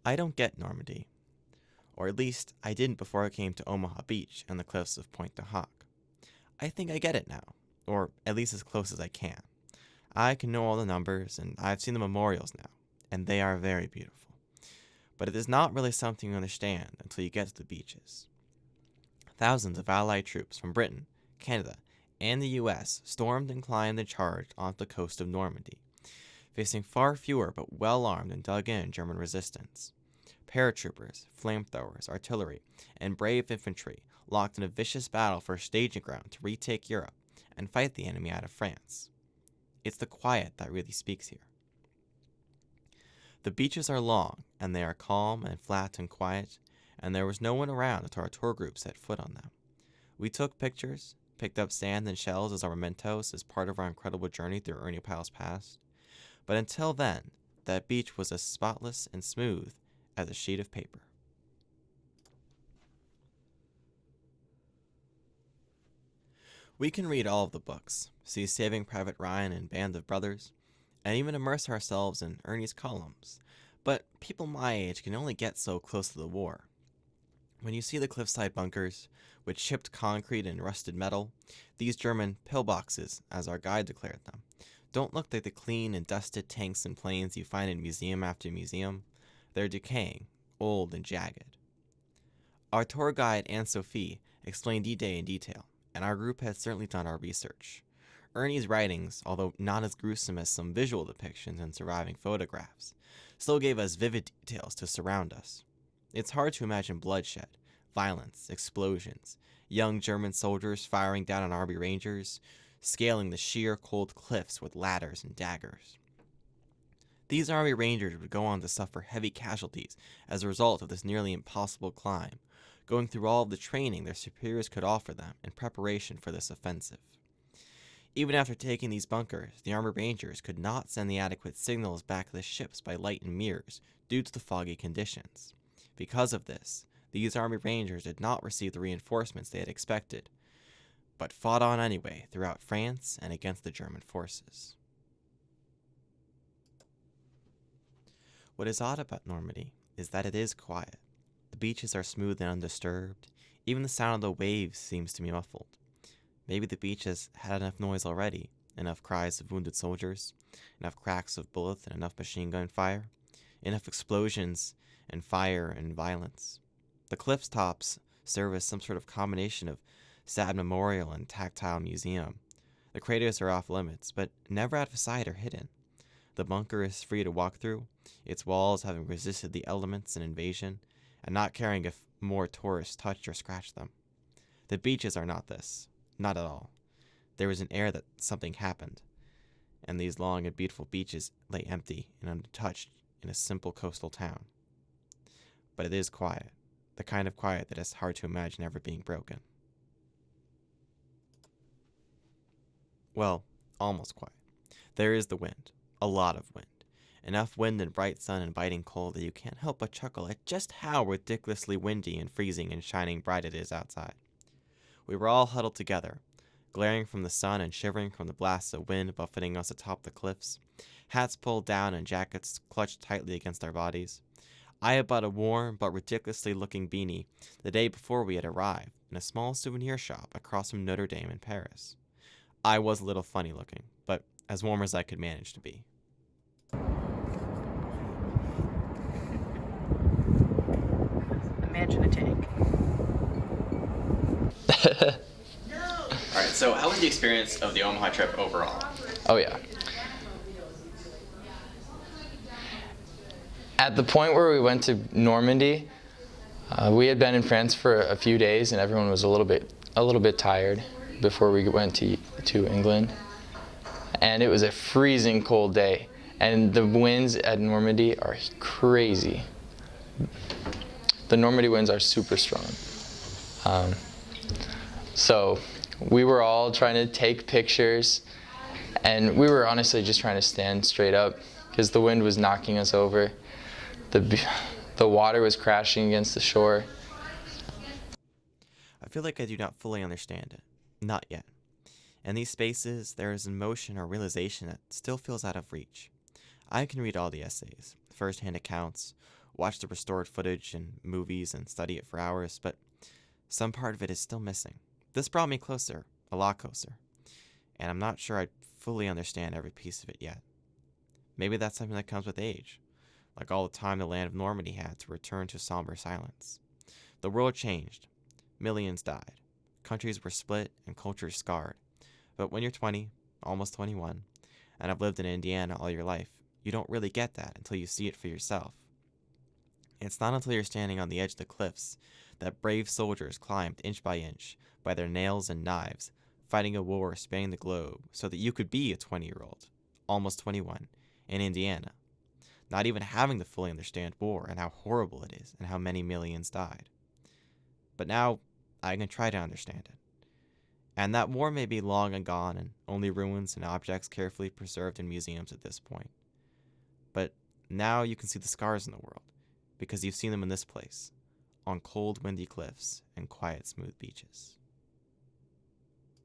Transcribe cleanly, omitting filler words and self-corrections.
I don't get Normandy, or at least I didn't before I came to Omaha Beach and the cliffs of Pointe du Hoc. I think I get it now, or at least as close as I can. I can know all the numbers, and I've seen the memorials now, and they are very beautiful. But it is not really something you understand until you get to the beaches. Thousands of Allied troops from Britain, Canada, and the US stormed and climbed and charged onto the coast of Normandy, facing far fewer but well-armed and dug-in German resistance. Paratroopers, flamethrowers, artillery, and brave infantry locked in a vicious battle for a staging ground to retake Europe and fight the enemy out of France. It's the quiet that really speaks here. The beaches are long, and they are calm and flat and quiet, and there was no one around until our tour group set foot on them. We took pictures, picked up sand and shells as our mementos as part of our incredible journey through Ernie Pyle's past, but until then, that beach was as spotless and smooth as a sheet of paper. We can read all of the books, see Saving Private Ryan and Band of Brothers, and even immerse ourselves in Ernie's columns, but people my age can only get so close to the war. When you see the cliffside bunkers, with chipped concrete and rusted metal, these German pillboxes, as our guide declared them, don't look like the clean and dusted tanks and planes you find in museum after museum. They're decaying, old and jagged. Our tour guide, Anne-Sophie, explained D-Day in detail, and our group had certainly done our research. Ernie's writings, although not as gruesome as some visual depictions and surviving photographs, still gave us vivid details to surround us. It's hard to imagine bloodshed, violence, explosions, young German soldiers firing down on Army Rangers, scaling the sheer cold cliffs with ladders and daggers. These Army Rangers would go on to suffer heavy casualties as a result of this nearly impossible climb, going through all of the training their superiors could offer them in preparation for this offensive. Even after taking these bunkers, the Army Rangers could not send the adequate signals back to the ships by light and mirrors due to the foggy conditions. Because of this, these Army Rangers did not receive the reinforcements they had expected, but fought on anyway throughout France and against the German forces. What is odd about Normandy is that it is quiet. The beaches are smooth and undisturbed. Even the sound of the waves seems to be muffled. Maybe the beach has had enough noise already, enough cries of wounded soldiers, enough cracks of bullets and enough machine gun fire, enough explosions and fire and violence. The cliffs tops serve as some sort of combination of sad memorial and tactile museum. The craters are off limits, but never out of sight or hidden. The bunker is free to walk through, its walls having resisted the elements and invasion, and not caring if more tourists touch or scratch them. The beaches are not this. Not at all. There was an air that something happened, and these long and beautiful beaches lay empty and untouched in a simple coastal town. But it is quiet, the kind of quiet that is hard to imagine ever being broken. Well, almost quiet. There is the wind, a lot of wind. Enough wind and bright sun and biting cold that you can't help but chuckle at just how ridiculously windy and freezing and shining bright it is outside. We were all huddled together, glaring from the sun and shivering from the blasts of wind buffeting us atop the cliffs, hats pulled down and jackets clutched tightly against our bodies. I had bought a warm but ridiculously looking beanie the day before we had arrived in a small souvenir shop across from Notre Dame in Paris. I was a little funny looking, but as warm as I could manage to be. Imagine a tank. Alright, so how was the experience of the Omaha trip overall? Oh yeah. At the point where we went to Normandy, we had been in France for a few days, and everyone was a little bit tired before we went to England. And it was a freezing cold day, and the winds at Normandy are crazy. The Normandy winds are super strong. So we were all trying to take pictures, and we were honestly just trying to stand straight up because the wind was knocking us over. The water was crashing against the shore. I feel like I do not fully understand it. Not yet. In these spaces, there is emotion or realization that still feels out of reach. I can read all the essays, first-hand accounts, watch the restored footage in movies and study it for hours, but some part of it is still missing. This brought me closer, a lot closer, and I'm not sure I fully understand every piece of it yet. Maybe that's something that comes with age, like all the time the land of Normandy had to return to somber silence. The world changed. Millions died. Countries were split and cultures scarred. But when you're 20, almost 21, and have lived in Indiana all your life, you don't really get that until you see it for yourself. It's not until you're standing on the edge of the cliffs that brave soldiers climbed inch by inch, by their nails and knives, fighting a war spanning the globe so that you could be a 20-year-old, almost 21, in Indiana, not even having to fully understand war and how horrible it is and how many millions died. But now, I can try to understand it. And that war may be long and gone and only ruins and objects carefully preserved in museums at this point. But now you can see the scars in the world, because you've seen them in this place, on cold, windy cliffs and quiet, smooth beaches.